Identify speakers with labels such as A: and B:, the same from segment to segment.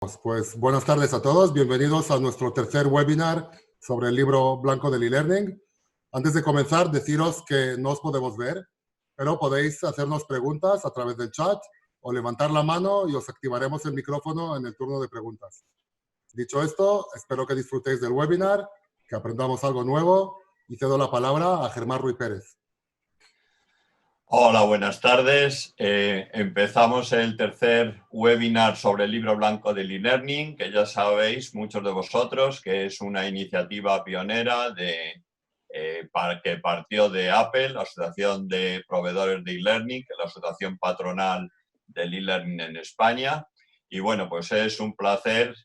A: Pues buenas tardes a todos, bienvenidos a nuestro tercer webinar sobre el libro blanco del e-learning. Antes de comenzar, deciros que no os podemos ver, pero podéis hacernos preguntas a través del chat o levantar la mano y os activaremos el micrófono en el turno de preguntas. Dicho esto, espero que disfrutéis del webinar, que aprendamos algo nuevo y cedo la palabra a Germán Ruiz Pérez.
B: Hola, buenas tardes. Empezamos el tercer webinar sobre el libro blanco del e-learning, que ya sabéis, muchos de vosotros, que es una iniciativa pionera que partió de Apple, la Asociación de Proveedores de e-learning, que es la asociación patronal del e-learning en España. Y bueno, pues es un placer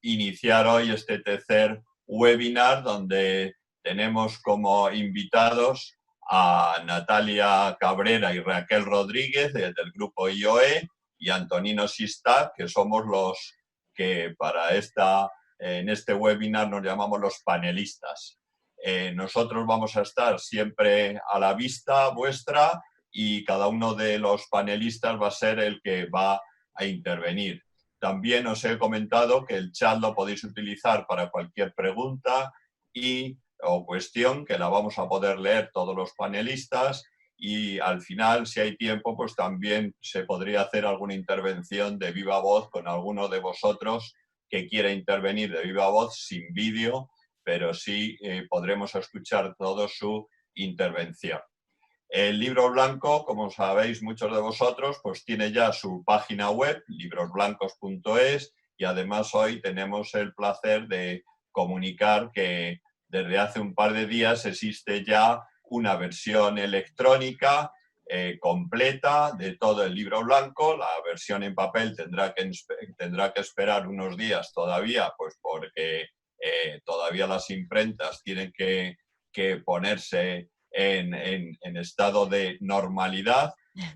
B: iniciar hoy este tercer webinar, donde tenemos como invitados a Natalia Cabrera y Raquel Rodríguez del grupo IOE y Antonino Sistar, que somos los que en este webinar nos llamamos los panelistas. Nosotros vamos a estar siempre a la vista vuestra y cada uno de los panelistas va a ser el que va a intervenir. También os he comentado que el chat lo podéis utilizar para cualquier pregunta o cuestión, que la vamos a poder leer todos los panelistas, y al final, si hay tiempo, pues también se podría hacer alguna intervención de viva voz con alguno de vosotros que quiera intervenir de viva voz sin vídeo, pero sí podremos escuchar toda su intervención. El libro blanco, como sabéis muchos de vosotros, pues tiene ya su página web, librosblancos.es, y además hoy tenemos el placer de comunicar que desde hace un par de días existe ya una versión electrónica completa de todo el libro blanco. La versión en papel tendrá que esperar unos días todavía, pues porque todavía las imprentas tienen que ponerse en estado de normalidad.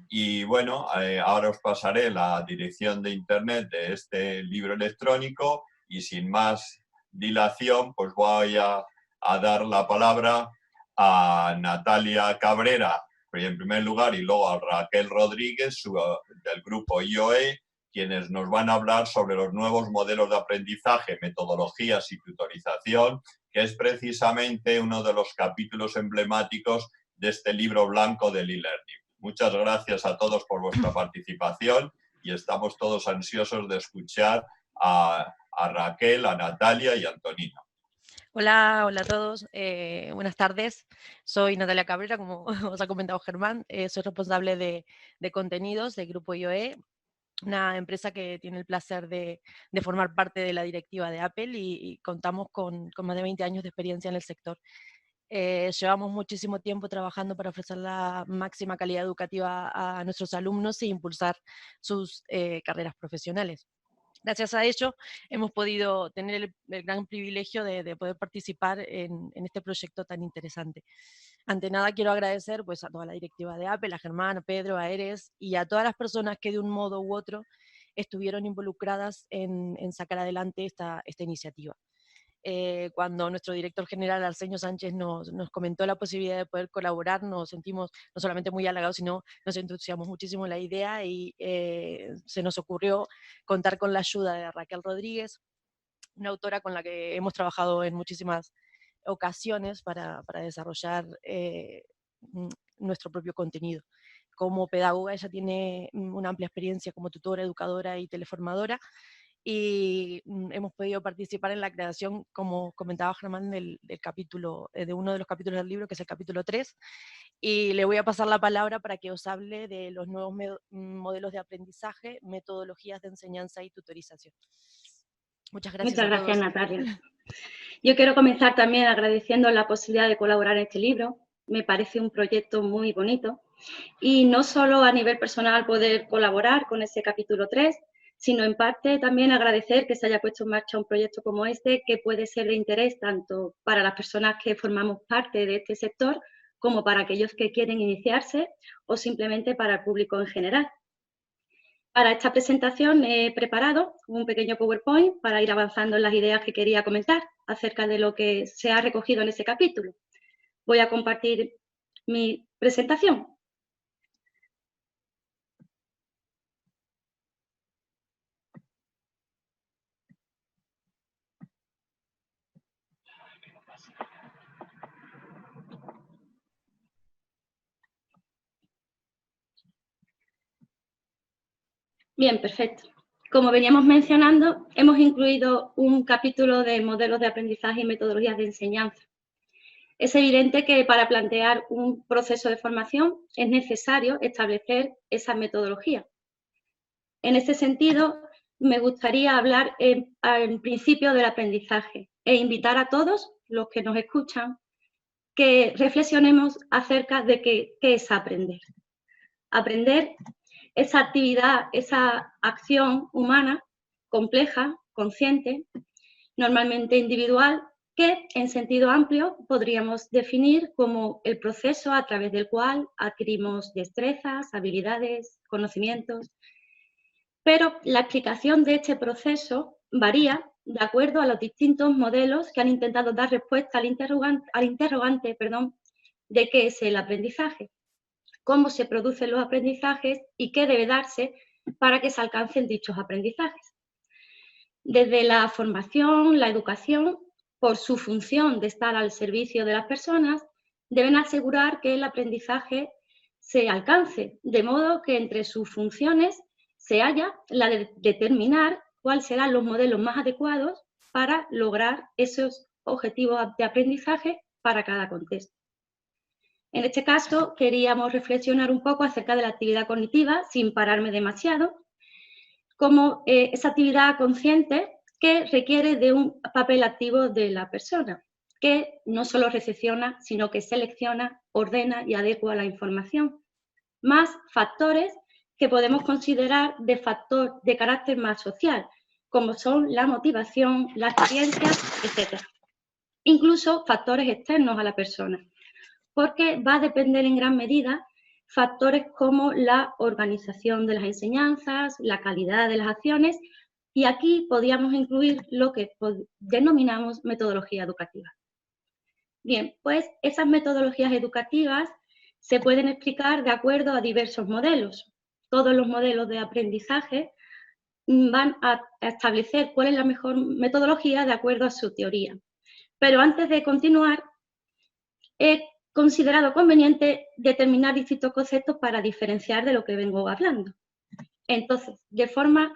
B: Y bueno, ahora os pasaré la dirección de internet de este libro electrónico y sin más dilación, pues voy a dar la palabra a Natalia Cabrera en primer lugar y luego a Raquel Rodríguez del grupo IOE, quienes nos van a hablar sobre los nuevos modelos de aprendizaje, metodologías y tutorización, que es precisamente uno de los capítulos emblemáticos de este libro blanco del e-learning. Muchas gracias a todos por vuestra participación y estamos todos ansiosos de escuchar a Raquel, a Natalia y a Antonino.
C: Hola a todos, buenas tardes. Soy Natalia Cabrera, como os ha comentado Germán, soy responsable de contenidos del Grupo IOE, una empresa que tiene el placer de formar parte de la directiva de Apple y contamos con más de 20 años de experiencia en el sector. Llevamos muchísimo tiempo trabajando para ofrecer la máxima calidad educativa a nuestros alumnos e impulsar sus carreras profesionales. Gracias a ello hemos podido tener el gran privilegio de poder participar en este proyecto tan interesante. Ante nada quiero agradecer pues, a toda la directiva de Apple, a Germán, a Pedro, a Eres y a todas las personas que de un modo u otro estuvieron involucradas en sacar adelante esta iniciativa. Cuando nuestro director general, Arsenio Sánchez, nos comentó la posibilidad de poder colaborar, nos sentimos no solamente muy halagados, sino nos entusiasmamos muchísimo la idea y se nos ocurrió contar con la ayuda de Raquel Rodríguez, una autora con la que hemos trabajado en muchísimas ocasiones para desarrollar nuestro propio contenido. Como pedagoga, ella tiene una amplia experiencia como tutora, educadora y teleformadora, y hemos podido participar en la creación, como comentaba Germán, del capítulo, de uno de los capítulos del libro, que es el capítulo 3, y le voy a pasar la palabra para que os hable de los nuevos modelos de aprendizaje, metodologías de enseñanza y tutorización. Muchas gracias a todos.
D: Muchas gracias, Natalia. Yo quiero comenzar también agradeciendo la posibilidad de colaborar en este libro. Me parece un proyecto muy bonito, y no solo a nivel personal poder colaborar con ese capítulo 3, sino en parte también agradecer que se haya puesto en marcha un proyecto como este, que puede ser de interés tanto para las personas que formamos parte de este sector, como para aquellos que quieren iniciarse o simplemente para el público en general. Para esta presentación he preparado un pequeño PowerPoint para ir avanzando en las ideas que quería comentar acerca de lo que se ha recogido en ese capítulo. Voy a compartir mi presentación. Bien, perfecto. Como veníamos mencionando, hemos incluido un capítulo de modelos de aprendizaje y metodologías de enseñanza. Es evidente que para plantear un proceso de formación es necesario establecer esa metodología. En este sentido, me gustaría hablar en principio del aprendizaje e invitar a todos los que nos escuchan que reflexionemos acerca de qué es aprender. Aprender, esa actividad, esa acción humana compleja, consciente, normalmente individual, que en sentido amplio podríamos definir como el proceso a través del cual adquirimos destrezas, habilidades, conocimientos. Pero la explicación de este proceso varía de acuerdo a los distintos modelos que han intentado dar respuesta al interrogante, de qué es el aprendizaje, cómo se producen los aprendizajes y qué debe darse para que se alcancen dichos aprendizajes. Desde la formación, la educación, por su función de estar al servicio de las personas, deben asegurar que el aprendizaje se alcance, de modo que entre sus funciones se halla la de determinar cuáles serán los modelos más adecuados para lograr esos objetivos de aprendizaje para cada contexto. En este caso, queríamos reflexionar un poco acerca de la actividad cognitiva, sin pararme demasiado, como esa actividad consciente que requiere de un papel activo de la persona, que no solo recepciona, sino que selecciona, ordena y adecua la información, más factores que podemos considerar de carácter más social, como son la motivación, la experiencia, etc. Incluso factores externos a la persona, porque va a depender en gran medida factores como la organización de las enseñanzas, la calidad de las acciones, y aquí podríamos incluir lo que denominamos metodología educativa. Bien, pues esas metodologías educativas se pueden explicar de acuerdo a diversos modelos. Todos los modelos de aprendizaje van a establecer cuál es la mejor metodología de acuerdo a su teoría. Pero antes de continuar, he considerado conveniente determinar distintos conceptos para diferenciar de lo que vengo hablando. Entonces, de forma,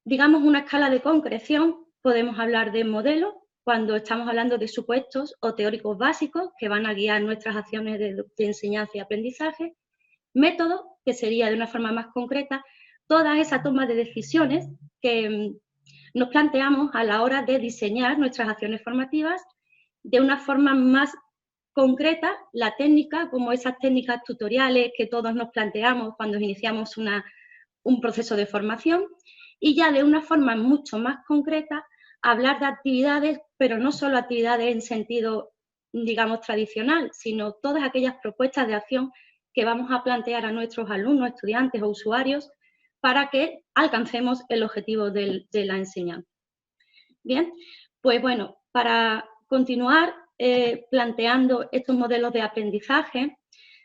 D: digamos, una escala de concreción, podemos hablar de modelo cuando estamos hablando de supuestos o teóricos básicos que van a guiar nuestras acciones de enseñanza y aprendizaje. Método, que sería de una forma más concreta, toda esa toma de decisiones que nos planteamos a la hora de diseñar nuestras acciones formativas de una forma más concreta, la técnica, como esas técnicas tutoriales que todos nos planteamos cuando iniciamos un proceso de formación, y ya de una forma mucho más concreta, hablar de actividades, pero no solo actividades en sentido, digamos, tradicional, sino todas aquellas propuestas de acción que vamos a plantear a nuestros alumnos, estudiantes o usuarios para que alcancemos el objetivo de la enseñanza. Bien, pues bueno, para continuar planteando estos modelos de aprendizaje,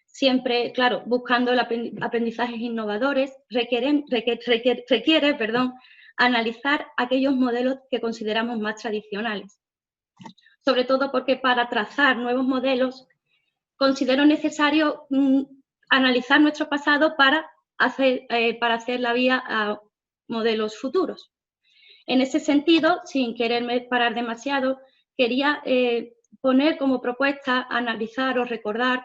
D: siempre, claro, buscando aprendizajes innovadores, requiere analizar aquellos modelos que consideramos más tradicionales. Sobre todo porque para trazar nuevos modelos considero necesario analizar nuestro pasado para hacer la vía a modelos futuros. En ese sentido, sin quererme parar demasiado, quería poner como propuesta analizar o recordar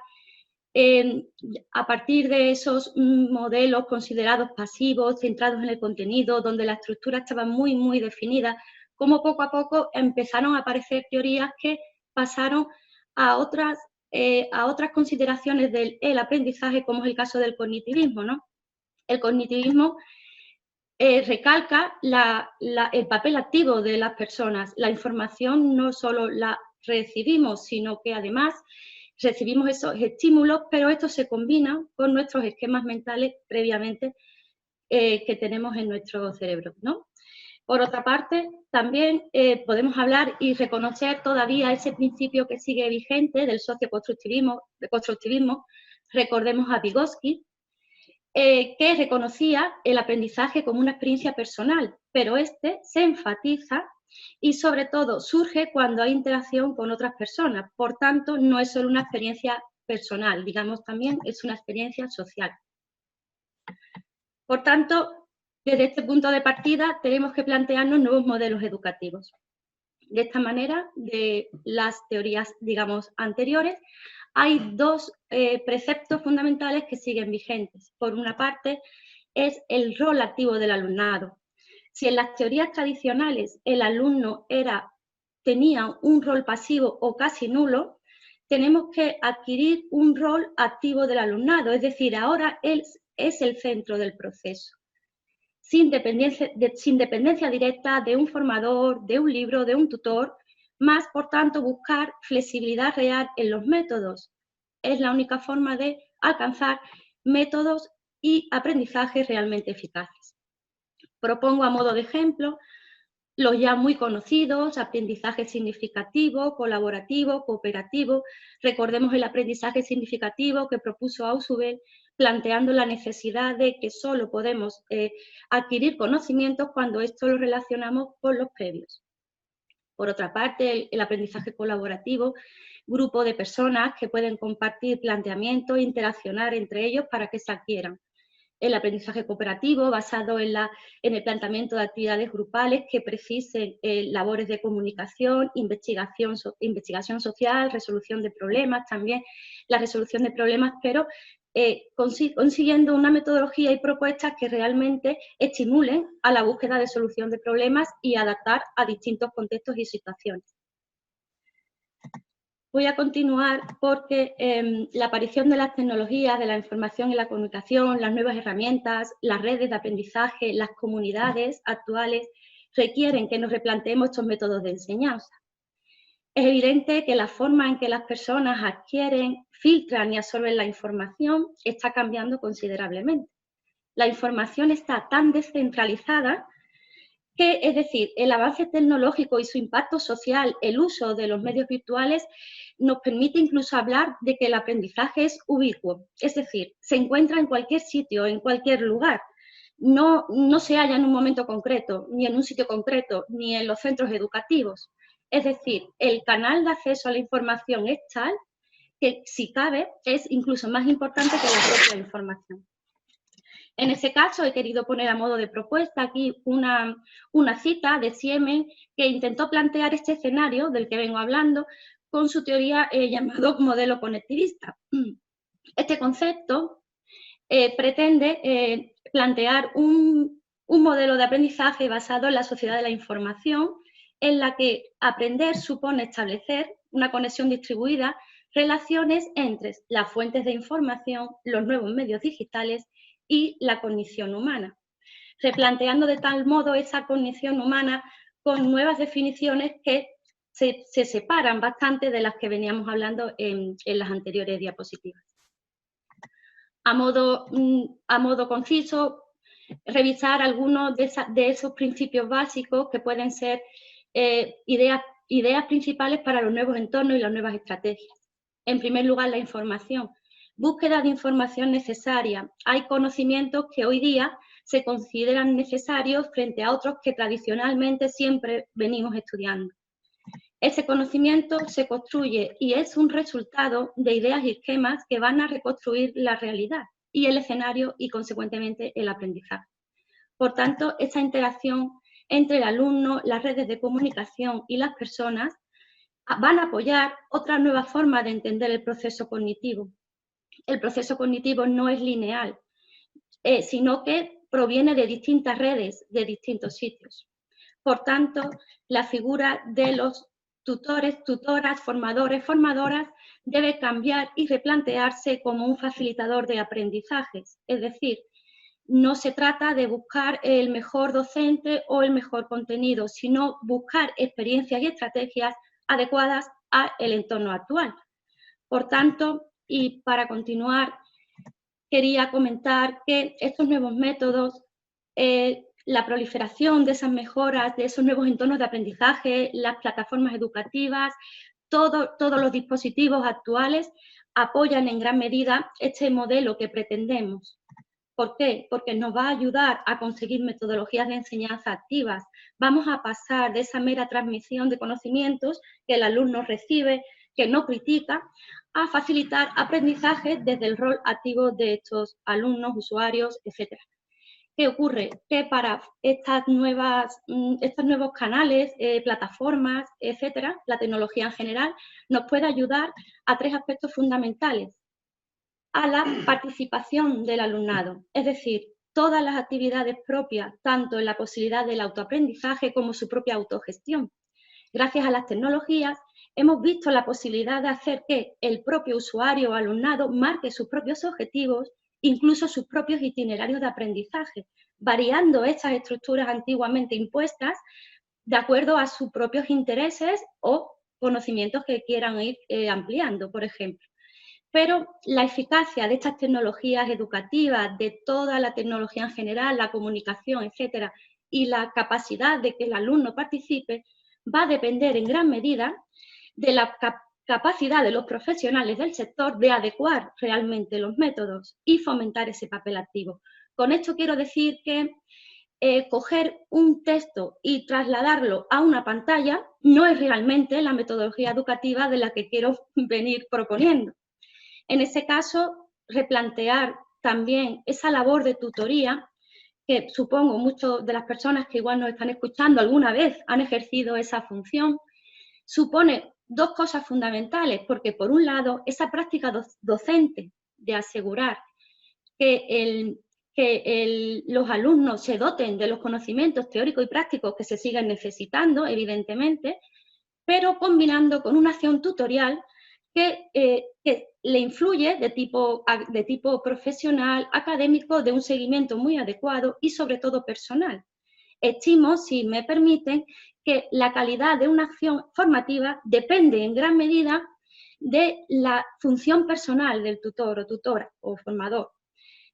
D: a partir de esos modelos considerados pasivos, centrados en el contenido, donde la estructura estaba muy, muy definida, cómo poco a poco empezaron a aparecer teorías que pasaron a otras consideraciones del aprendizaje, como es el caso del cognitivismo, ¿no? El cognitivismo recalca el papel activo de las personas. La información no solo la recibimos, sino que además recibimos esos estímulos, pero estos se combinan con nuestros esquemas mentales previamente que tenemos en nuestro cerebro, ¿no? Por otra parte, también podemos hablar y reconocer todavía ese principio que sigue vigente del socioconstructivismo, recordemos a Vygotsky, que reconocía el aprendizaje como una experiencia personal, pero este se enfatiza y sobre todo surge cuando hay interacción con otras personas. Por tanto, no es solo una experiencia personal, digamos, también es una experiencia social. Por tanto, Desde este punto de partida tenemos que plantearnos nuevos modelos educativos. De esta manera, de las teorías, digamos, anteriores, hay dos preceptos fundamentales que siguen vigentes. Por una parte, es el rol activo del alumnado. Si en las teorías tradicionales el alumno tenía un rol pasivo o casi nulo, tenemos que adquirir un rol activo del alumnado, es decir, ahora él es el centro del proceso. Sin dependencia directa de un formador, de un libro, de un tutor, más, por tanto, buscar flexibilidad real en los métodos. Es la única forma de alcanzar métodos y aprendizajes realmente eficaces. Propongo a modo de ejemplo los ya muy conocidos, aprendizaje significativo, colaborativo, cooperativo. Recordemos el aprendizaje significativo que propuso Ausubel, planteando la necesidad de que solo podemos adquirir conocimientos cuando esto lo relacionamos con los previos. Por otra parte, el aprendizaje colaborativo, grupo de personas que pueden compartir planteamientos e interaccionar entre ellos para que se adquieran. El aprendizaje cooperativo, basado en el planteamiento de actividades grupales que precisen labores de comunicación, investigación social, resolución de problemas, también la resolución de problemas, pero consiguiendo una metodología y propuestas que realmente estimulen a la búsqueda de solución de problemas y adaptar a distintos contextos y situaciones. Voy a continuar porque la aparición de las tecnologías, de la información y la comunicación, las nuevas herramientas, las redes de aprendizaje, las comunidades actuales requieren que nos replanteemos estos métodos de enseñanza. Es evidente que la forma en que las personas adquieren, filtran y absorben la información está cambiando considerablemente. La información está tan descentralizada que, es decir, el avance tecnológico y su impacto social, el uso de los medios virtuales, nos permite incluso hablar de que el aprendizaje es ubicuo, es decir, se encuentra en cualquier sitio, en cualquier lugar. No se halla en un momento concreto, ni en un sitio concreto, ni en los centros educativos. Es decir, el canal de acceso a la información es tal que, si cabe, es incluso más importante que la propia información. En ese caso, he querido poner a modo de propuesta aquí una cita de Siemens, que intentó plantear este escenario del que vengo hablando con su teoría llamado modelo conectivista. Este concepto pretende plantear un modelo de aprendizaje basado en la sociedad de la información, en la que aprender supone establecer una conexión distribuida, relaciones entre las fuentes de información, los nuevos medios digitales y la cognición humana, replanteando de tal modo esa cognición humana con nuevas definiciones que se separan bastante de las que veníamos hablando en las anteriores diapositivas. A modo conciso, revisar algunos de esos principios básicos que pueden ser ideas principales para los nuevos entornos y las nuevas estrategias. En primer lugar, la información. Búsqueda de información necesaria. Hay conocimientos que hoy día se consideran necesarios frente a otros que tradicionalmente siempre venimos estudiando. Ese conocimiento se construye y es un resultado de ideas y esquemas que van a reconstruir la realidad y el escenario y, consecuentemente, el aprendizaje. Por tanto, esta interacción entre el alumno, las redes de comunicación y las personas van a apoyar otra nueva forma de entender el proceso cognitivo. El proceso cognitivo no es lineal, sino que proviene de distintas redes, de distintos sitios. Por tanto, la figura de los tutores, tutoras, formadores, formadoras, debe cambiar y replantearse como un facilitador de aprendizajes. Es decir, no se trata de buscar el mejor docente o el mejor contenido, sino buscar experiencias y estrategias adecuadas al entorno actual. Por tanto, y para continuar, quería comentar que estos nuevos métodos, la proliferación de esas mejoras, de esos nuevos entornos de aprendizaje, las plataformas educativas, todos los dispositivos actuales apoyan en gran medida este modelo que pretendemos. ¿Por qué? Porque nos va a ayudar a conseguir metodologías de enseñanza activas. Vamos a pasar de esa mera transmisión de conocimientos que el alumno recibe, que no critica, a facilitar aprendizaje desde el rol activo de estos alumnos, usuarios, etc. ¿qué ocurre? Que para estos nuevos canales, plataformas, etcétera, la tecnología en general nos puede ayudar a 3 aspectos fundamentales. A la participación del alumnado, es decir, todas las actividades propias, tanto en la posibilidad del autoaprendizaje como su propia autogestión. Gracias a las tecnologías hemos visto la posibilidad de hacer que el propio usuario o alumnado marque sus propios objetivos, incluso sus propios itinerarios de aprendizaje, variando estas estructuras antiguamente impuestas de acuerdo a sus propios intereses o conocimientos que quieran ir ampliando, por ejemplo. Pero la eficacia de estas tecnologías educativas, de toda la tecnología en general, la comunicación, etcétera, y la capacidad de que el alumno participe, va a depender en gran medida de la capacidad de los profesionales del sector de adecuar realmente los métodos y fomentar ese papel activo. Con esto quiero decir que coger un texto y trasladarlo a una pantalla no es realmente la metodología educativa de la que quiero venir proponiendo. En ese caso, replantear también esa labor de tutoría, que supongo muchas de las personas que igual nos están escuchando alguna vez han ejercido esa función, supone 2 cosas fundamentales, porque por un lado, esa práctica docente de asegurar que los alumnos se doten de los conocimientos teóricos y prácticos que se siguen necesitando, evidentemente, pero combinando con una acción tutorial que le influye de tipo profesional, académico, de un seguimiento muy adecuado y sobre todo personal. Estimo, si me permiten, que la calidad de una acción formativa depende en gran medida de la función personal del tutor o tutora o formador.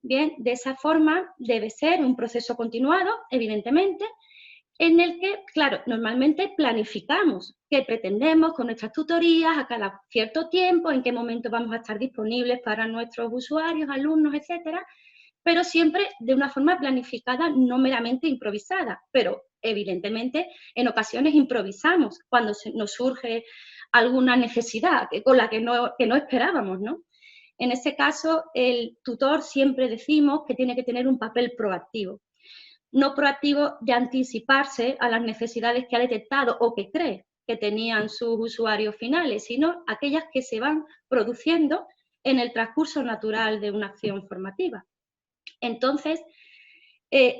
D: Bien, de esa forma debe ser un proceso continuado, evidentemente, en el que, claro, normalmente planificamos qué pretendemos con nuestras tutorías a cada cierto tiempo, en qué momento vamos a estar disponibles para nuestros usuarios, alumnos, etcétera, pero siempre de una forma planificada, no meramente improvisada, pero evidentemente en ocasiones improvisamos cuando nos surge alguna necesidad con la que no esperábamos, ¿no? En ese caso, el tutor siempre decimos que tiene que tener un papel proactivo. No proactivo de anticiparse a las necesidades que ha detectado o que cree que tenían sus usuarios finales, sino aquellas que se van produciendo en el transcurso natural de una acción formativa. Entonces,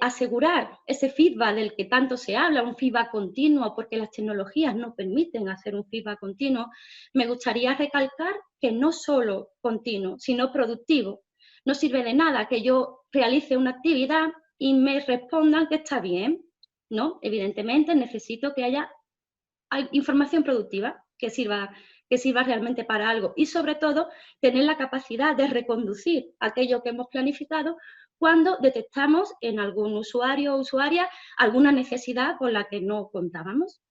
D: asegurar ese feedback del que tanto se habla, un feedback continuo, porque las tecnologías no permiten hacer un feedback continuo, me gustaría recalcar que no solo continuo, sino productivo. No sirve de nada que yo realice una actividad y me respondan que está bien, ¿no? Evidentemente necesito que haya información productiva que sirva realmente para algo y sobre todo tener la capacidad de reconducir aquello que hemos planificado cuando detectamos en algún usuario o usuaria alguna necesidad con la que no contábamos.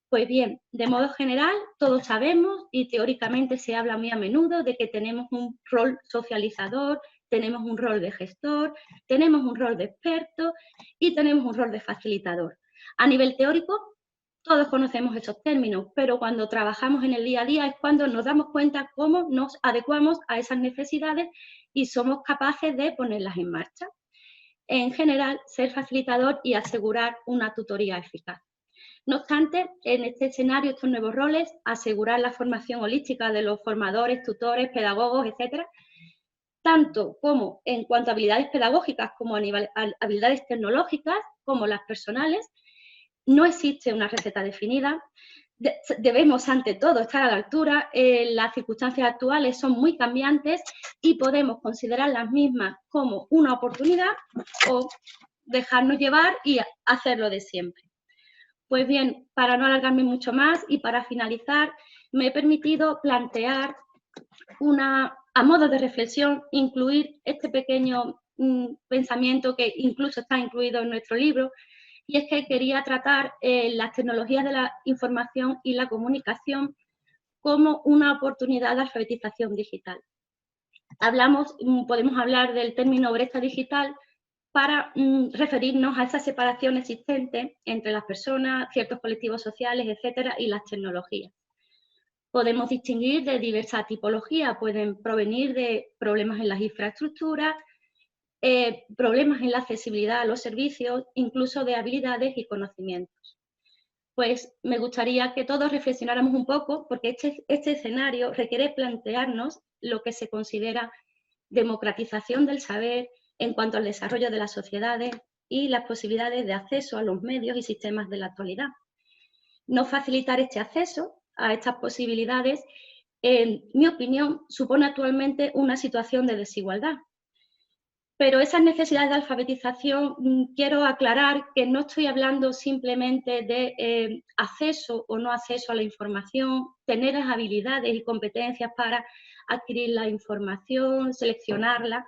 D: Pues bien, de modo general, todos sabemos y teóricamente se habla muy a menudo de que tenemos un rol socializador, tenemos un rol de gestor, tenemos un rol de experto y tenemos un rol de facilitador. A nivel teórico, todos conocemos esos términos, pero cuando trabajamos en el día a día es cuando nos damos cuenta cómo nos adecuamos a esas necesidades y somos capaces de ponerlas en marcha. En general, ser facilitador y asegurar una tutoría eficaz. No obstante, en este escenario, estos nuevos roles, asegurar la formación holística de los formadores, tutores, pedagogos, etcétera, tanto como en cuanto a habilidades pedagógicas como a habilidades tecnológicas, como las personales, no existe una receta definida. Debemos, ante todo, estar a la altura. Las circunstancias actuales son muy cambiantes y podemos considerar las mismas como una oportunidad o dejarnos llevar y hacerlo de siempre. Pues bien, para no alargarme mucho más y para finalizar, me he permitido plantear a modo de reflexión, incluir este pequeño pensamiento que incluso está incluido en nuestro libro, y es que quería tratar las tecnologías de la información y la comunicación como una oportunidad de alfabetización digital. Podemos hablar del término brecha digital para referirnos a esa separación existente entre las personas, ciertos colectivos sociales, etcétera, y las tecnologías. Podemos distinguir de diversas tipologías, pueden provenir de problemas en las infraestructuras, problemas en la accesibilidad a los servicios, incluso de habilidades y conocimientos. Pues me gustaría que todos reflexionáramos un poco, porque este escenario requiere plantearnos lo que se considera democratización del saber en cuanto al desarrollo de las sociedades y las posibilidades de acceso a los medios y sistemas de la actualidad. No facilitar este acceso a estas posibilidades, en mi opinión, supone actualmente una situación de desigualdad. Pero esas necesidades de alfabetización, quiero aclarar que no estoy hablando simplemente de acceso o no acceso a la información, tener las habilidades y competencias para adquirir la información, seleccionarla,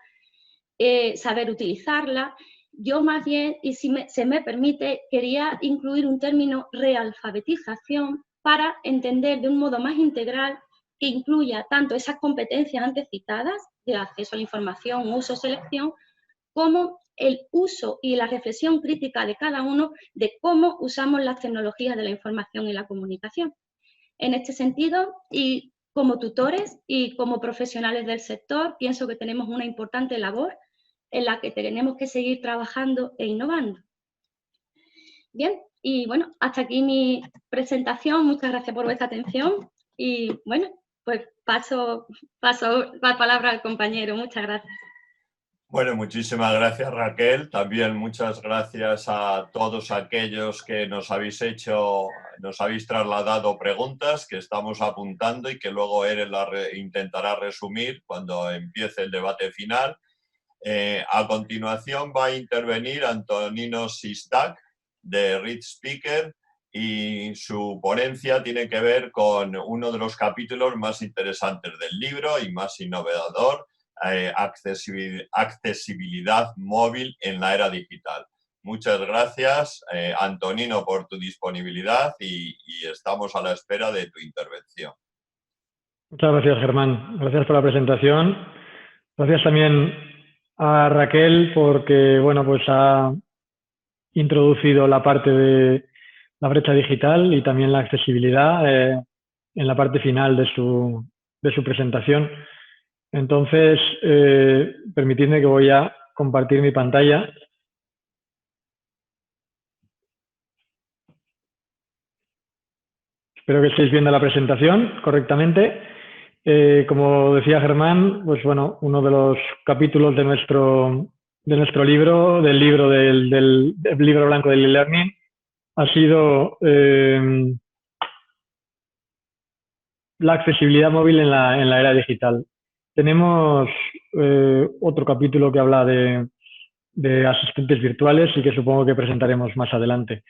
D: saber utilizarla. Yo más bien, y si se me permite, quería incluir un término realfabetización para entender de un modo más integral que incluya tanto esas competencias antes citadas de acceso a la información, uso, selección, como el uso y la reflexión crítica de cada uno de cómo usamos las tecnologías de la información y la comunicación. En este sentido, y como tutores y como profesionales del sector, pienso que tenemos una importante labor en la que tenemos que seguir trabajando e innovando. Bien, y bueno, hasta aquí mi presentación. Muchas gracias por vuestra atención y bueno, pues paso la palabra al compañero. Muchas gracias.
B: Bueno, muchísimas gracias, Raquel. También muchas gracias a todos aquellos que nos habéis trasladado preguntas que estamos apuntando y que luego Eren intentará resumir cuando empiece el debate final. A continuación va a intervenir Antonino Sistak, de Read Speaker, y su ponencia tiene que ver con uno de los capítulos más interesantes del libro y más innovador, accesibilidad móvil en la era digital. Muchas gracias, Antonino, por tu disponibilidad y estamos a la espera de tu intervención.
E: Muchas gracias, Germán. Gracias por la presentación. Gracias también a Raquel porque, bueno, pues ha introducido la parte de la brecha digital y también la accesibilidad en la parte final de su presentación. Entonces, permitidme que voy a compartir mi pantalla. Espero que estéis viendo la presentación correctamente. Como decía Germán, pues bueno, uno de los capítulos de nuestro libro, del libro blanco del e-learning, ha sido la accesibilidad móvil en la era digital. Tenemos otro capítulo que habla de asistentes virtuales y que supongo que presentaremos más adelante.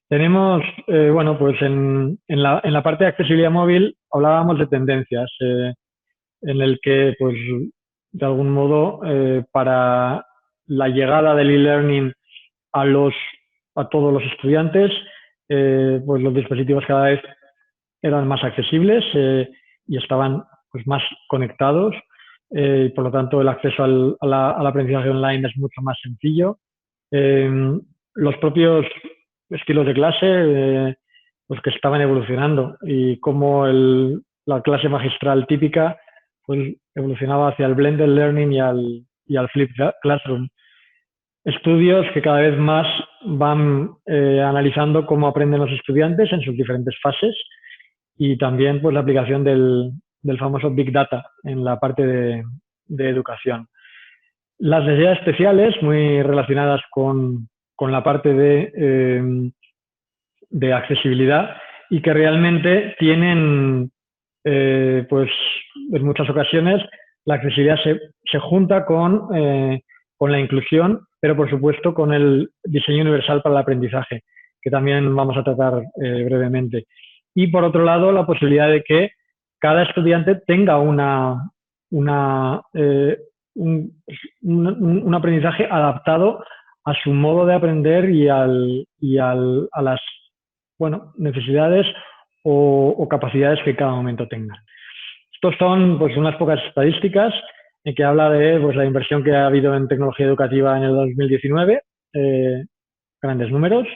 E: Tenemos, bueno, pues en la parte de accesibilidad móvil hablábamos de tendencias, en el que, pues, de algún modo, para la llegada del e-learning a todos los estudiantes, pues los dispositivos cada vez eran más accesibles y estaban pues más conectados. Por lo tanto, el acceso al aprendizaje online es mucho más sencillo. Los propios estilos de clase pues que estaban evolucionando y cómo la clase magistral típica pues evolucionaba hacia el blended learning y al flipped classroom. Estudios que cada vez más van analizando cómo aprenden los estudiantes en sus diferentes fases y también pues la aplicación del famoso Big Data en la parte de educación. Las necesidades especiales muy relacionadas con la parte de accesibilidad y que realmente tienen, pues en muchas ocasiones, la accesibilidad se junta con la inclusión, pero por supuesto con el diseño universal para el aprendizaje, que también vamos a tratar brevemente. Y por otro lado, la posibilidad de que cada estudiante tenga un aprendizaje adaptado a su modo de aprender y a las necesidades o capacidades que cada momento tengan. Estos son pues unas pocas estadísticas que habla de pues, la inversión que ha habido en tecnología educativa en el 2019, grandes números,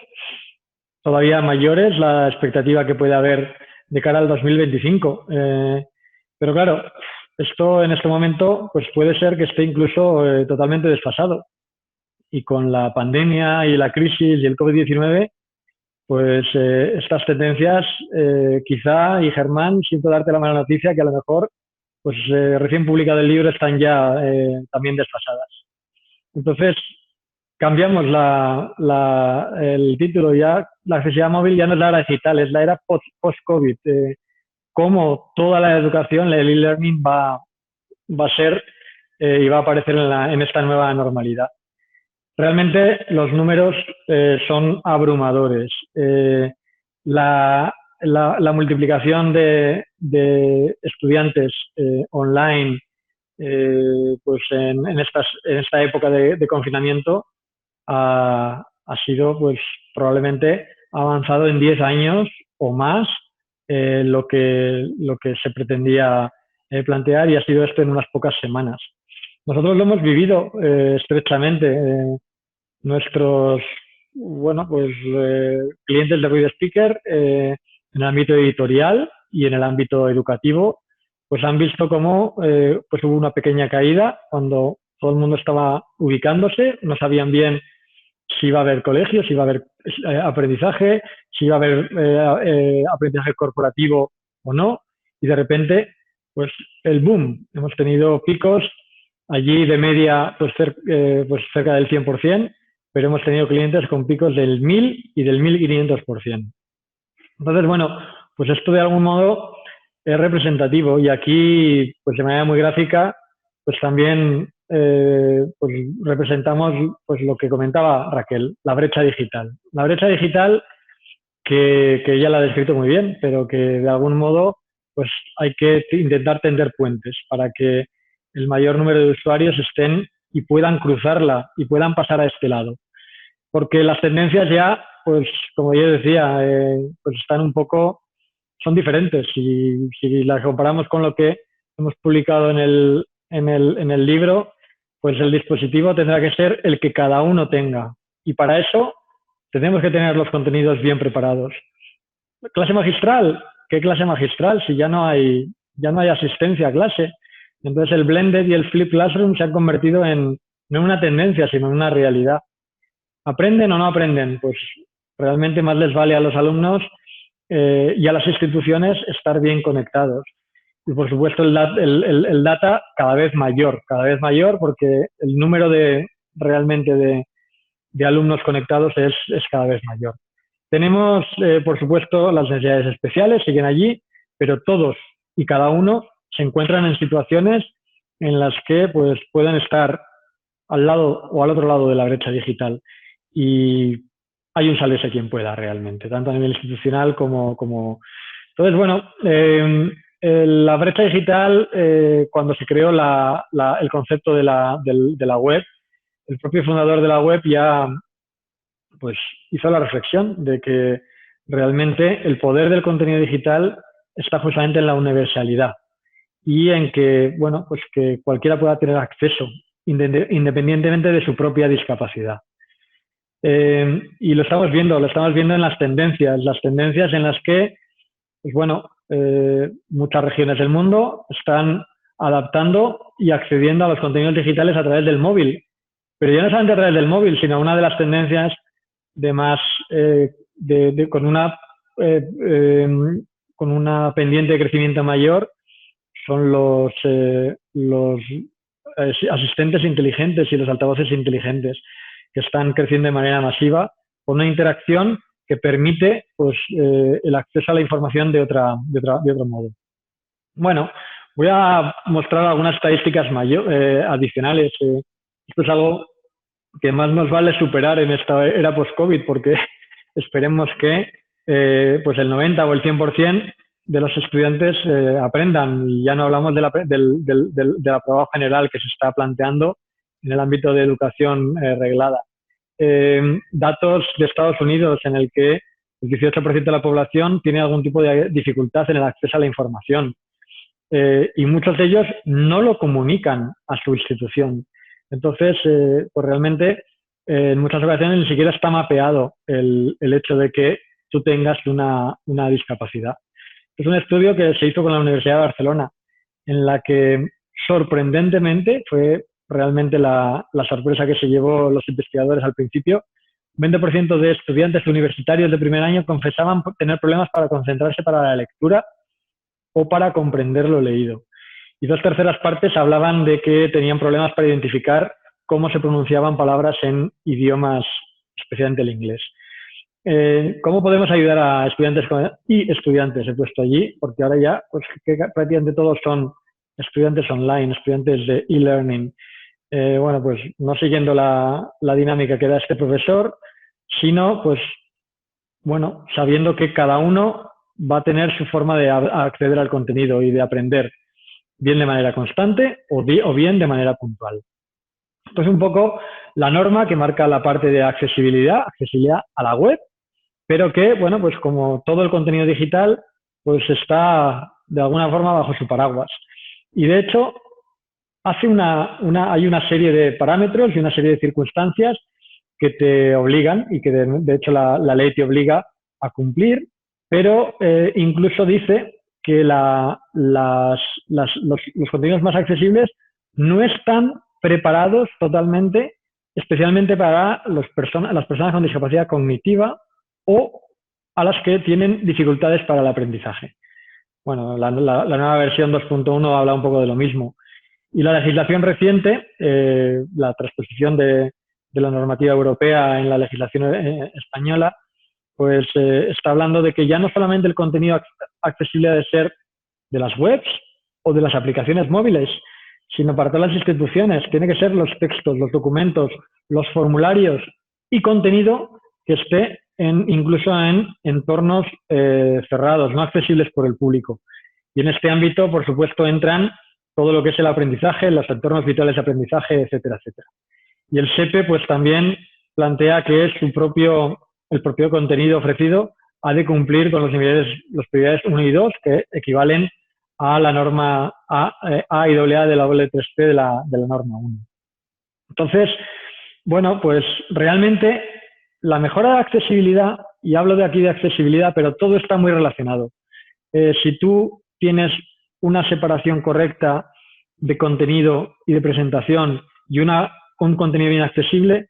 E: todavía mayores la expectativa que puede haber de cara al 2025. Pero claro, esto en este momento pues puede ser que esté incluso totalmente desfasado. Y con la pandemia y la crisis y el COVID-19, pues estas tendencias, quizá, y Germán, siento darte la mala noticia que a lo mejor, pues recién publicado el libro, están ya también desfasadas. Entonces, cambiamos el título ya, la accesibilidad móvil ya no es la era digital, es la era post-COVID. Cómo toda la educación, el e-learning va a ser y va a aparecer en esta nueva normalidad. Realmente los números son abrumadores. La multiplicación de estudiantes online pues en esta época de confinamiento ha sido pues probablemente avanzado en 10 años o más lo que se pretendía plantear, y ha sido esto en unas pocas semanas. Nosotros lo hemos vivido estrechamente. Nuestros clientes de Read Speaker en el ámbito editorial y en el ámbito educativo pues han visto cómo pues hubo una pequeña caída cuando todo el mundo estaba ubicándose, no sabían bien si iba a haber colegios, si iba a haber aprendizaje, si iba a haber aprendizaje corporativo o no, y de repente pues el boom, hemos tenido picos allí de media pues cerca del 100%, pero hemos tenido clientes con picos del 1000 y del 1500%. Entonces, bueno, pues esto de algún modo es representativo, y aquí, pues de manera muy gráfica, pues también pues representamos pues lo que comentaba Raquel, la brecha digital. La brecha digital que ella la ha descrito muy bien, pero que de algún modo pues hay que intentar tender puentes para que el mayor número de usuarios estén y puedan cruzarla y puedan pasar a este lado. Porque las tendencias ya, pues como yo decía, pues están un poco, son diferentes. Si las comparamos con lo que hemos publicado en el libro, pues el dispositivo tendrá que ser el que cada uno tenga. Y para eso tenemos que tener los contenidos bien preparados. ¿Clase magistral? ¿Qué clase magistral? Si ya no hay asistencia a clase. Entonces el blended y el flip classroom se han convertido en no una tendencia, sino en una realidad. ¿Aprenden o no aprenden? Pues realmente más les vale a los alumnos y a las instituciones estar bien conectados. Y por supuesto el data cada vez mayor, porque el número realmente de alumnos conectados es cada vez mayor. Tenemos, por supuesto, las necesidades especiales, siguen allí, pero todos y cada uno se encuentran en situaciones en las que pues, pueden estar al lado o al otro lado de la brecha digital. Y hay un sálvese quien pueda realmente, tanto a nivel institucional como... Entonces, bueno, la brecha digital, cuando se creó el concepto de la web, el propio fundador de la web ya pues, hizo la reflexión de que realmente el poder del contenido digital está justamente en la universalidad y en que, bueno, pues que cualquiera pueda tener acceso independientemente de su propia discapacidad. Y lo estamos viendo en las tendencias en las que, pues bueno, muchas regiones del mundo están adaptando y accediendo a los contenidos digitales a través del móvil. Pero ya no solamente a través del móvil, sino una de las tendencias con una pendiente de crecimiento mayor son los asistentes inteligentes y los altavoces inteligentes, que están creciendo de manera masiva con una interacción que permite pues, el acceso a la información de otro modo. Bueno, voy a mostrar algunas estadísticas adicionales. Esto es algo que más nos vale superar en esta era post-COVID, porque esperemos que pues el 90 o el 100% de los estudiantes aprendan. Y ya no hablamos de la prueba general que se está planteando en el ámbito de educación reglada. Datos de Estados Unidos en el que el 18% de la población tiene algún tipo de dificultad en el acceso a la información. Y muchos de ellos no lo comunican a su institución. Entonces, pues realmente en muchas ocasiones ni siquiera está mapeado el hecho de que tú tengas una discapacidad. Es un estudio que se hizo con la Universidad de Barcelona en la que sorprendentemente fue realmente la sorpresa que se llevó los investigadores al principio. 20% de estudiantes universitarios de primer año confesaban tener problemas para concentrarse para la lectura o para comprender lo leído. Y 2/3 partes hablaban de que tenían problemas para identificar cómo se pronunciaban palabras en idiomas, especialmente el inglés. ¿Cómo podemos ayudar a estudiantes y estudiantes? He puesto allí, porque ahora ya pues, que prácticamente todos son estudiantes online, estudiantes de e-learning. Bueno, pues no siguiendo la dinámica que da este profesor, sino, pues, bueno, sabiendo que cada uno va a tener su forma de acceder al contenido y de aprender, bien de manera constante o bien de manera puntual. Esto es un poco la norma que marca la parte de accesibilidad a la web, pero que, bueno, pues como todo el contenido digital, pues está de alguna forma bajo su paraguas. Y de hecho, hay una serie de parámetros y una serie de circunstancias que te obligan y que de hecho la ley te obliga a cumplir, pero incluso dice que los contenidos más accesibles no están preparados totalmente, especialmente para las personas con discapacidad cognitiva o a las que tienen dificultades para el aprendizaje. Bueno, la nueva versión 2.1 habla un poco de lo mismo. Y la legislación reciente, la transposición de la normativa europea en la legislación española, pues está hablando de que ya no solamente el contenido accesible ha de ser de las webs o de las aplicaciones móviles, sino para todas las instituciones. Tiene que ser los textos, los documentos, los formularios y contenido que esté incluso en entornos cerrados, no accesibles por el público. Y en este ámbito, por supuesto, entran todo lo que es el aprendizaje, los entornos virtuales de aprendizaje, etcétera, etcétera. Y el SEPE, pues también plantea que el propio contenido ofrecido ha de cumplir con los prioridades 1 y 2, que equivalen a la norma A y AA de la W3C de la norma 1. Entonces, bueno, pues realmente la mejora de accesibilidad, y hablo de aquí de accesibilidad, pero todo está muy relacionado. Si tú tienes una separación correcta de contenido y de presentación y un contenido bien accesible,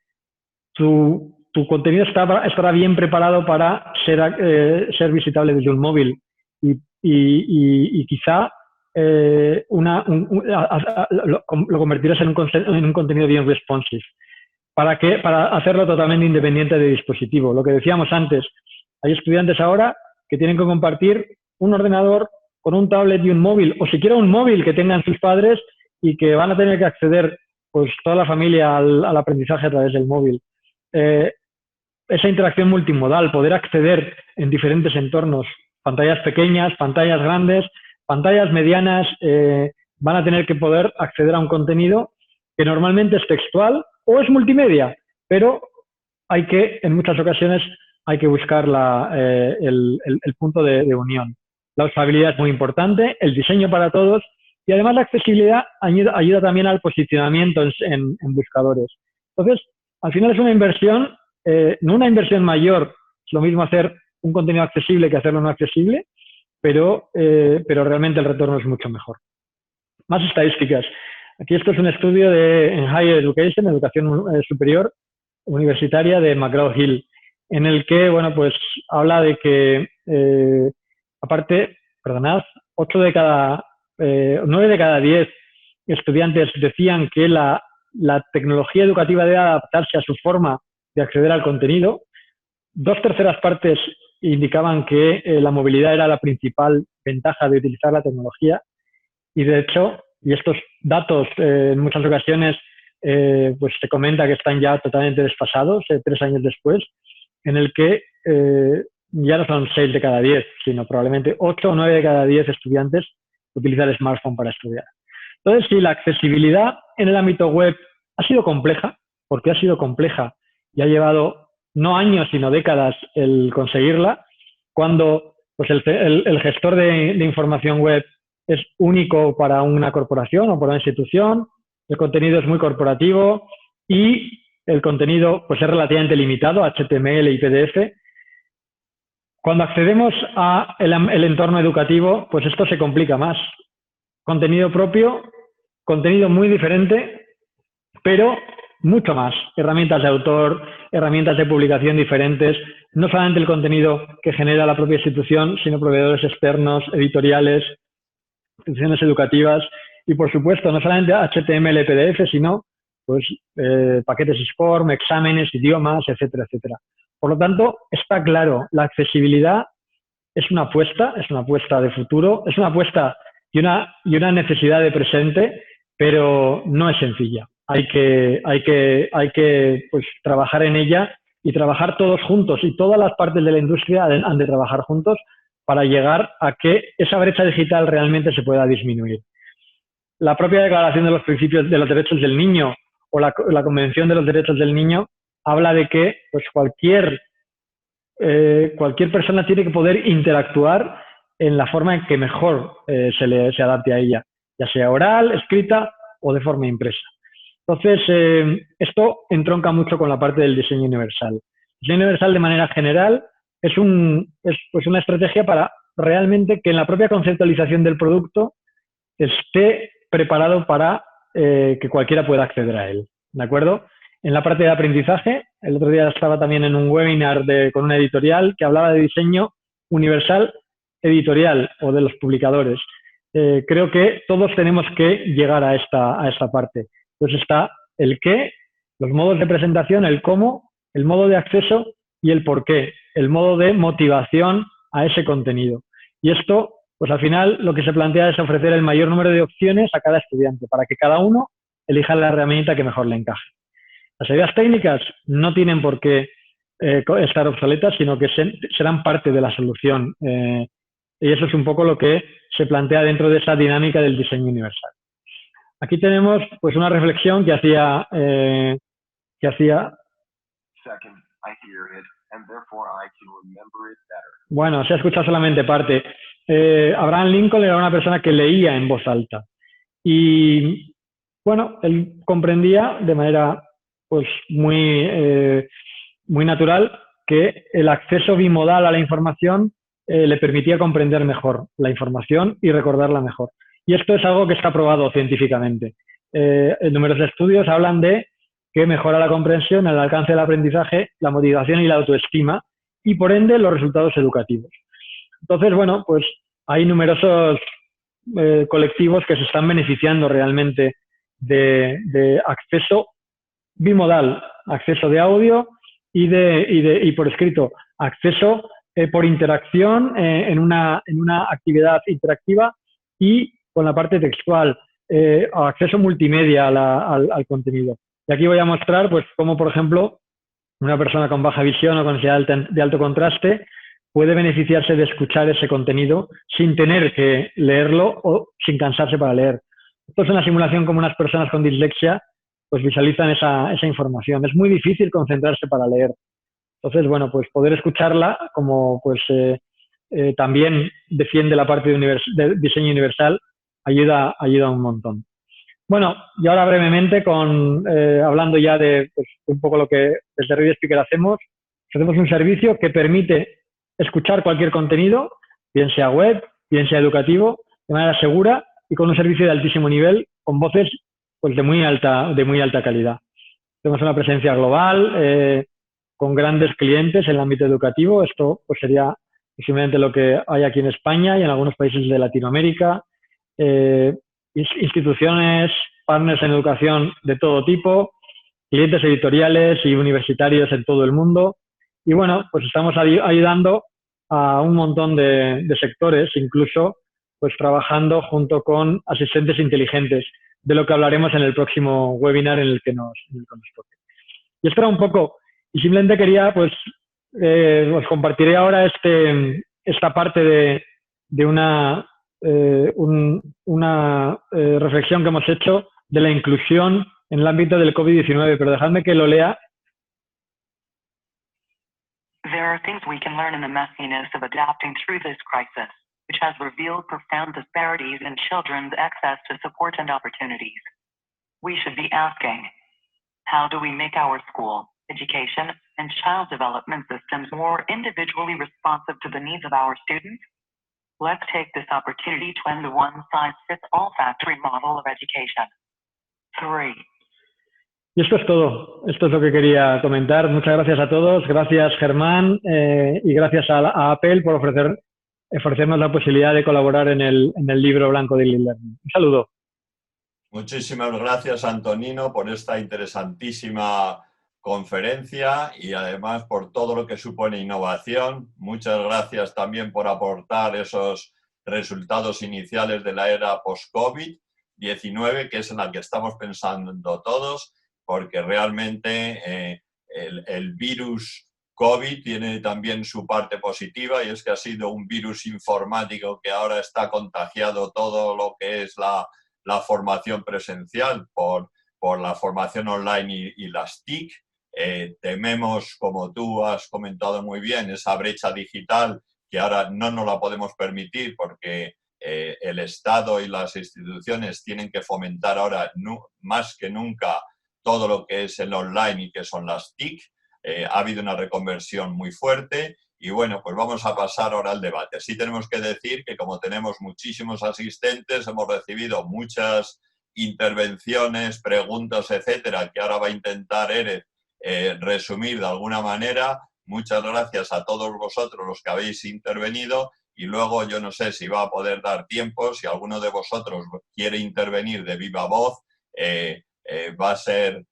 E: tu contenido estará bien preparado para ser visitable desde un móvil y quizá lo convertirás en un contenido bien responsive. ¿Para qué? Para hacerlo totalmente independiente de dispositivo. Lo que decíamos antes, hay estudiantes ahora que tienen que compartir un ordenador con un tablet y un móvil, o siquiera un móvil que tengan sus padres y que van a tener que acceder pues toda la familia al aprendizaje a través del móvil. Esa interacción multimodal, poder acceder en diferentes entornos, pantallas pequeñas, pantallas grandes, pantallas medianas, van a tener que poder acceder a un contenido que normalmente es textual o es multimedia, pero en muchas ocasiones hay que buscar el punto de unión. La usabilidad es muy importante, el diseño para todos y además la accesibilidad ayuda también al posicionamiento en buscadores. Entonces, al final es una inversión, no una inversión mayor, es lo mismo hacer un contenido accesible que hacerlo no accesible, pero realmente el retorno es mucho mejor. Más estadísticas. Aquí esto es un estudio en Higher Education, educación superior universitaria de McGraw-Hill, en el que, bueno, pues habla de que, 9 de cada 10 estudiantes decían que la tecnología educativa debe adaptarse a su forma de acceder al contenido. 2/3 partes indicaban que la movilidad era la principal ventaja de utilizar la tecnología. Y de hecho, y estos datos en muchas ocasiones pues se comenta que están ya totalmente desfasados 3 años después, en el que ya no son 6 de cada 10, sino probablemente 8 o 9 de cada 10 estudiantes utilizan el smartphone para estudiar. Entonces, sí, la accesibilidad en el ámbito web ha sido compleja, porque ha sido compleja y ha llevado no años, sino décadas el conseguirla, cuando pues, el gestor de información web es único para una corporación o para una institución, el contenido es muy corporativo y el contenido pues, es relativamente limitado, HTML y PDF. Cuando accedemos al entorno educativo, pues esto se complica más. contenido propio, contenido muy diferente, pero mucho más. Herramientas de autor, herramientas de publicación diferentes, no solamente el contenido que genera la propia institución, sino proveedores externos, editoriales, instituciones educativas y, por supuesto, no solamente HTML, PDF, sino pues, paquetes SCORM, exámenes, idiomas, etcétera, etcétera. Por lo tanto, está claro, la accesibilidad es una apuesta de futuro, es una apuesta y una necesidad de presente, pero no es sencilla. Hay que pues, trabajar en ella y trabajar todos juntos, y todas las partes de la industria han de trabajar juntos para llegar a que esa brecha digital realmente se pueda disminuir. La propia Declaración de los Principios de los Derechos del Niño o la Convención de los Derechos del Niño habla de que pues, cualquier persona tiene que poder interactuar en la forma en que mejor se adapte a ella, ya sea oral, escrita o de forma impresa. Entonces, esto entronca mucho con la parte del diseño universal. El diseño universal, de manera general, es pues una estrategia para realmente que en la propia conceptualización del producto esté preparado para que cualquiera pueda acceder a él. ¿De acuerdo? En la parte de aprendizaje, el otro día estaba también en un webinar con una editorial que hablaba de diseño universal editorial o de los publicadores. Creo que todos tenemos que llegar a esta parte. Entonces está el qué, los modos de presentación, el cómo, el modo de acceso y el por qué, el modo de motivación a ese contenido. Y esto, pues al final, lo que se plantea es ofrecer el mayor número de opciones a cada estudiante para que cada uno elija la herramienta que mejor le encaje. Las ideas técnicas no tienen por qué estar obsoletas, sino que serán parte de la solución. Y eso es un poco lo que se plantea dentro de esa dinámica del diseño universal. Aquí tenemos pues una reflexión que hacía bueno, se ha escuchado solamente parte. Abraham Lincoln era una persona que leía en voz alta y bueno, él comprendía de manera pues muy natural que el acceso bimodal a la información le permitía comprender mejor la información y recordarla mejor. Y esto es algo que está probado científicamente. Numerosos estudios hablan de que mejora la comprensión, el alcance del aprendizaje, la motivación y la autoestima, y por ende los resultados educativos. Entonces, bueno, pues hay numerosos colectivos que se están beneficiando realmente de acceso bimodal, acceso de audio y por escrito, acceso por interacción en una actividad interactiva y con la parte textual, acceso multimedia al contenido. Y aquí voy a mostrar pues cómo, por ejemplo, una persona con baja visión o con necesidad de alto contraste puede beneficiarse de escuchar ese contenido sin tener que leerlo o sin cansarse para leer. Esto es una simulación como unas personas con dislexia pues visualizan esa información. Es muy difícil concentrarse para leer. Entonces, bueno, pues poder escucharla como pues también defiende la parte de diseño universal ayuda un montón. Bueno, y ahora brevemente hablando ya de pues, un poco lo que desde Reader Speaker hacemos un servicio que permite escuchar cualquier contenido, bien sea web, bien sea educativo, de manera segura y con un servicio de altísimo nivel, con voces pues, de muy alta calidad. Tenemos una presencia global, con grandes clientes en el ámbito educativo. Esto pues, sería posiblemente lo que hay aquí en España y en algunos países de Latinoamérica. Instituciones, partners en educación de todo tipo, clientes editoriales y universitarios en todo el mundo. Y bueno, pues estamos ayudando a un montón de sectores, incluso pues trabajando junto con asistentes inteligentes, de lo que hablaremos en el próximo webinar en el que nos toque. Y esto era un poco, y simplemente quería, pues, os compartiré ahora esta parte de una reflexión que hemos hecho de la inclusión en el ámbito del COVID-19, pero dejadme que lo lea.
F: There are things we can learn in the messiness of adapting through this crisis, which has revealed profound disparities in children's access to support and opportunities. We should be asking, how do we make our school, education, and child development systems more individually responsive to the needs of our students? Let's take this opportunity to end the one-size-fits-all factory model of education. 3.
E: Y esto es todo. Esto es lo que quería comentar. Muchas gracias a todos. Gracias, Germán, y gracias a Apple por ofrecernos la posibilidad de colaborar en el libro blanco de e-learning. Un saludo.
B: Muchísimas gracias, Antonino, por esta interesantísima conferencia y además por todo lo que supone innovación. Muchas gracias también por aportar esos resultados iniciales de la era post-COVID-19, que es en la que estamos pensando todos, porque realmente el virus COVID tiene también su parte positiva, y es que ha sido un virus informático que ahora está contagiado todo lo que es la formación presencial por la formación online y las TIC. Tememos, como tú has comentado muy bien, esa brecha digital que ahora no nos la podemos permitir porque el Estado y las instituciones tienen que fomentar ahora más que nunca todo lo que es el online y que son las TIC. Ha habido una reconversión muy fuerte y bueno, pues vamos a pasar ahora al debate. Sí tenemos que decir que como tenemos muchísimos asistentes, hemos recibido muchas intervenciones, preguntas, etcétera, que ahora va a intentar Erez resumir de alguna manera. Muchas gracias a todos vosotros los que habéis intervenido y luego yo no sé si va a poder dar tiempo, si alguno de vosotros quiere intervenir de viva voz, va a ser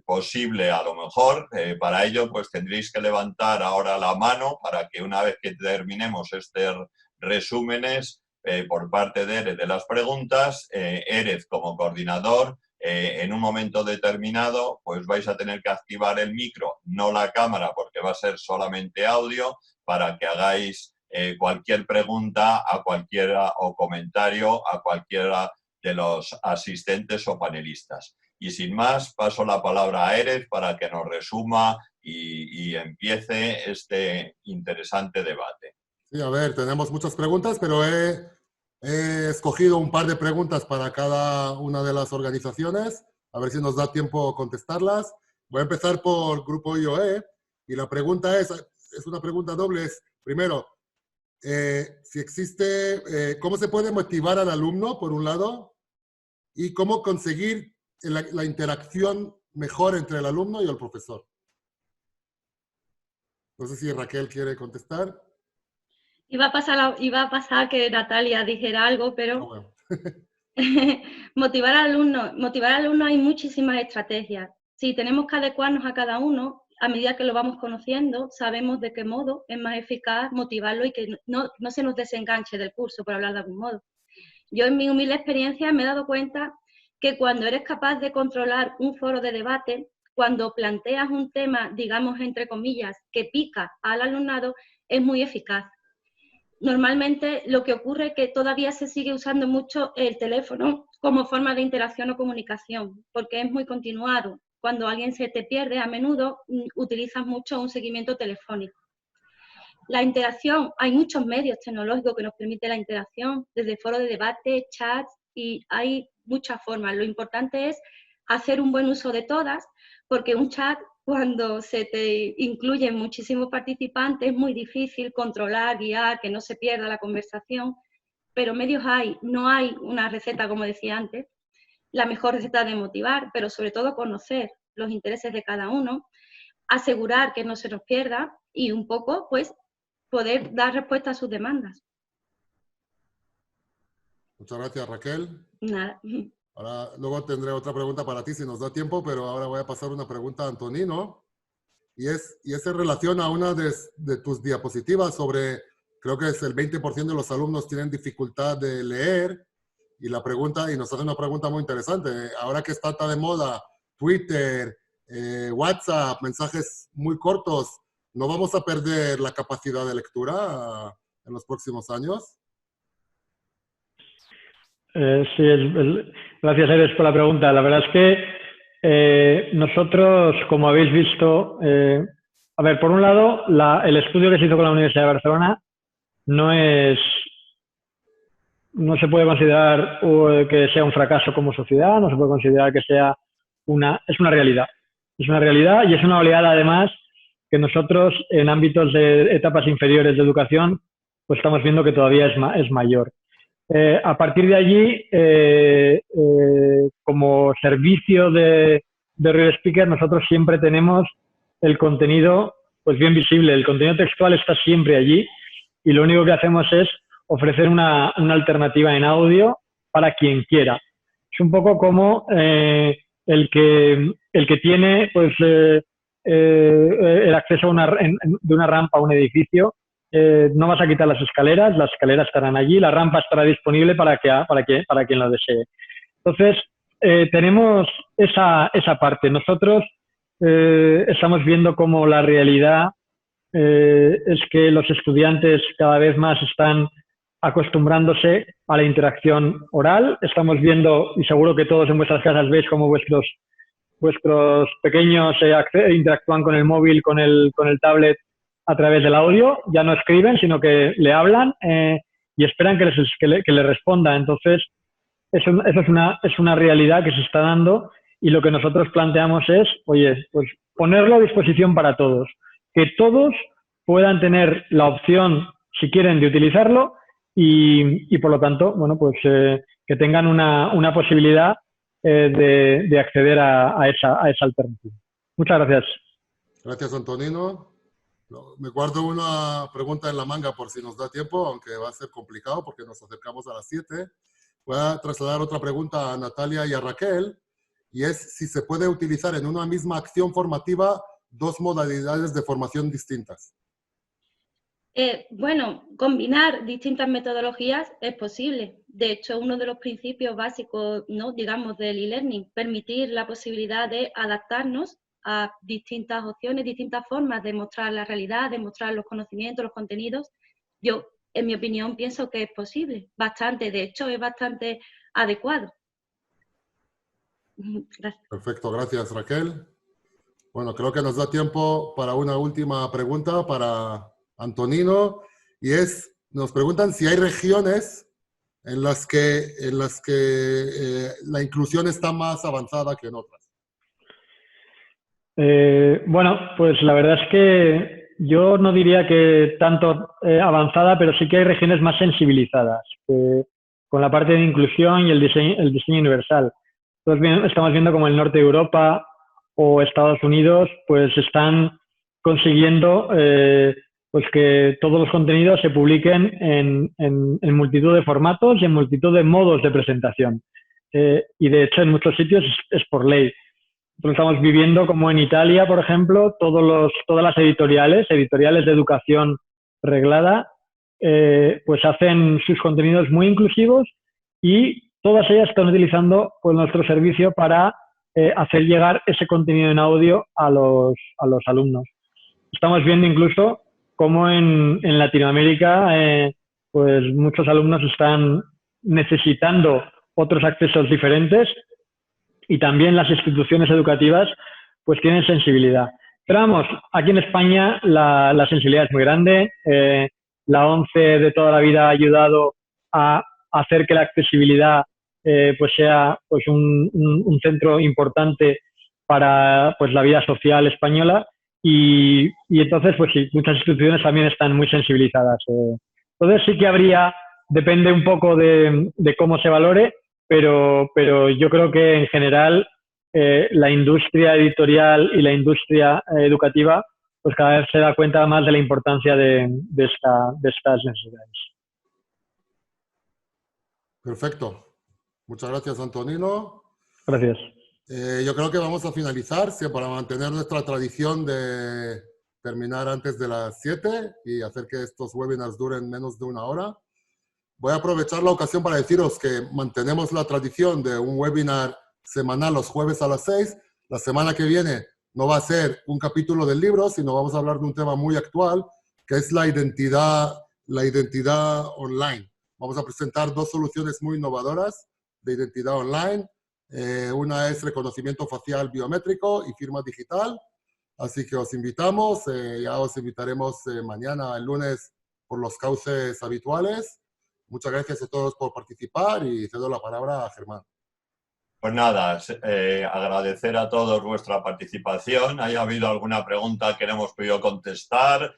B: posible a lo mejor. Para ello pues tendréis que levantar ahora la mano para que una vez que terminemos estos resúmenes por parte de Erez de las preguntas, Erez como coordinador, en un momento determinado pues vais a tener que activar el micro, no la cámara porque va a ser solamente audio, para que hagáis cualquier pregunta a cualquiera o comentario a cualquiera de los asistentes o panelistas. Y sin más, paso la palabra a Erez para que nos resuma y empiece este interesante debate.
A: Sí, a ver, tenemos muchas preguntas, pero he escogido un par de preguntas para cada una de las organizaciones, a ver si nos da tiempo contestarlas. Voy a empezar por Grupo IOE y la pregunta es una pregunta doble. Es, primero, si existe, ¿cómo se puede motivar al alumno, por un lado? Y cómo conseguir la interacción mejor entre el alumno y el profesor. No sé si Raquel quiere contestar.
D: Iba a pasar que Natalia dijera algo, pero
A: Bueno.
D: motivar al alumno hay muchísimas estrategias. Sí, tenemos que adecuarnos a cada uno. A medida que lo vamos conociendo, sabemos de qué modo es más eficaz motivarlo y que no se nos desenganche del curso, por hablar de algún modo. Yo en mi humilde experiencia me he dado cuenta que cuando eres capaz de controlar un foro de debate, cuando planteas un tema, digamos, entre comillas, que pica al alumnado, es muy eficaz. Normalmente lo que ocurre es que todavía se sigue usando mucho el teléfono como forma de interacción o comunicación, porque es muy continuado. Cuando alguien se te pierde, a menudo utilizas mucho un seguimiento telefónico. La interacción, hay muchos medios tecnológicos que nos permiten la interacción, desde foros de debate, chats, y hay muchas formas. Lo importante es hacer un buen uso de todas, porque un chat, cuando se te incluyen muchísimos participantes, es muy difícil controlar, guiar, que no se pierda la conversación, pero medios hay, no hay una receta, como decía antes, la mejor receta de motivar, pero sobre todo conocer los intereses de cada uno, asegurar que no se nos pierda y un poco, pues, poder dar respuesta a sus demandas.
A: Muchas gracias, Raquel.
D: Nada.
A: Ahora, luego tendré otra pregunta para ti si nos da tiempo, pero ahora voy a pasar una pregunta a Antonino. Y es en relación a una de tus diapositivas sobre, creo que es el 20% de los alumnos tienen dificultad de leer. Y la pregunta, y nos hace una pregunta muy interesante. Ahora que está tan de moda Twitter, WhatsApp, mensajes muy cortos, ¿no vamos a perder la capacidad de lectura en los próximos años?
E: Sí, gracias, Erez, por la pregunta. La verdad es que nosotros, como habéis visto, a ver, por un lado, el estudio que se hizo con la Universidad de Barcelona no se puede considerar que sea un fracaso como sociedad, no se puede considerar que sea es una realidad. Es una realidad y es una oleada, además, que nosotros, en ámbitos de etapas inferiores de educación, pues estamos viendo que todavía es mayor. A partir de allí, como servicio de Real Speaker, nosotros siempre tenemos el contenido pues bien visible. El contenido textual está siempre allí y lo único que hacemos es ofrecer una alternativa en audio para quien quiera. Es un poco como el que tiene pues, el acceso a de una rampa a un edificio. No vas a quitar las escaleras estarán allí, la rampa estará disponible para quien lo desee. Entonces, tenemos esa parte. Nosotros estamos viendo cómo la realidad es que los estudiantes cada vez más están acostumbrándose a la interacción oral. Estamos viendo, y seguro que todos en vuestras casas veis cómo vuestros pequeños interactúan con el móvil, con el tablet a través del audio. Ya no escriben, sino que le hablan y esperan que le responda. Entonces, eso es una realidad que se está dando y lo que nosotros planteamos es, oye, pues ponerlo a disposición para todos. Que todos puedan tener la opción, si quieren, de utilizarlo y por lo tanto, bueno, pues que tengan una posibilidad de acceder a esa alternativa. Muchas gracias.
A: Gracias, Antonino. Me guardo una pregunta en la manga por si nos da tiempo, aunque va a ser complicado porque nos acercamos a las 7. Voy a trasladar otra pregunta a Natalia y a Raquel, y es si se puede utilizar en una misma acción formativa dos modalidades de formación distintas.
D: Bueno, combinar distintas metodologías es posible. De hecho, uno de los principios básicos, ¿no?, digamos, del e-learning, permitir la posibilidad de adaptarnos a distintas opciones, distintas formas de mostrar la realidad, de mostrar los conocimientos, los contenidos. Yo, en mi opinión, pienso que es posible, bastante, de hecho, es bastante adecuado. Gracias.
A: Perfecto, gracias, Raquel. Bueno, creo que nos da tiempo para una última pregunta para Antonino, y nos preguntan si hay regiones en las que la inclusión está más avanzada que en otras.
E: Bueno, pues la verdad es que yo no diría que tanto avanzada, pero sí que hay regiones más sensibilizadas con la parte de inclusión y el diseño universal. Entonces, estamos viendo como el norte de Europa o Estados Unidos pues están consiguiendo pues que todos los contenidos se publiquen en multitud de formatos y en multitud de modos de presentación. Y de hecho en muchos sitios es por ley. Nosotros estamos viviendo como en Italia, por ejemplo, todas las editoriales de educación reglada, pues hacen sus contenidos muy inclusivos y todas ellas están utilizando pues, nuestro servicio para hacer llegar ese contenido en audio a los alumnos. Estamos viendo incluso cómo en Latinoamérica pues muchos alumnos están necesitando otros accesos diferentes y también las instituciones educativas pues tienen sensibilidad. Pero vamos, aquí en España la sensibilidad es muy grande. La ONCE de toda la vida ha ayudado a hacer que la accesibilidad pues sea pues un centro importante para pues la vida social española y entonces pues sí, muchas instituciones también están muy sensibilizadas. Entonces sí que depende un poco de cómo se valore, pero yo creo que en general la industria editorial y la industria educativa pues cada vez se da cuenta más de la importancia de estas necesidades.
A: Perfecto. Muchas gracias, Antonino.
E: Gracias.
A: Yo creo que vamos a finalizar para mantener nuestra tradición de terminar antes de las 7 y hacer que estos webinars duren menos de 1 hora. Voy a aprovechar la ocasión para deciros que mantenemos la tradición de un webinar semanal los jueves a las 6. La semana que viene no va a ser un capítulo del libro, sino vamos a hablar de un tema muy actual, que es la identidad online. Vamos a presentar 2 soluciones muy innovadoras de identidad online. Una es reconocimiento facial biométrico y firma digital. Así que os invitamos, ya os invitaremos mañana, el lunes, por los cauces habituales. Muchas gracias a todos por participar y cedo la palabra a Germán.
B: Pues nada, agradecer a todos vuestra participación. Haya habido alguna pregunta que no hemos podido contestar,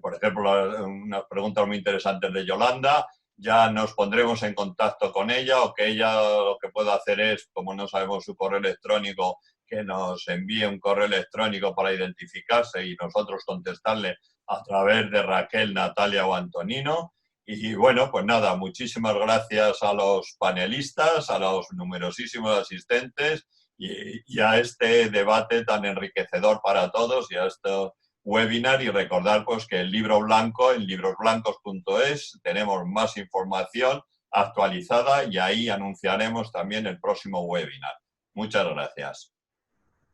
B: por ejemplo, unas preguntas muy interesantes de Yolanda. Ya nos pondremos en contacto con ella, o que ella lo que pueda hacer es, como no sabemos su correo electrónico, que nos envíe un correo electrónico para identificarse y nosotros contestarle a través de Raquel, Natalia o Antonino. Y bueno, pues nada, muchísimas gracias a los panelistas, a los numerosísimos asistentes y a este debate tan enriquecedor para todos y a este webinar. Y recordar pues que el libro blanco, en librosblancos.es, tenemos más información actualizada y ahí anunciaremos también el próximo webinar. Muchas gracias.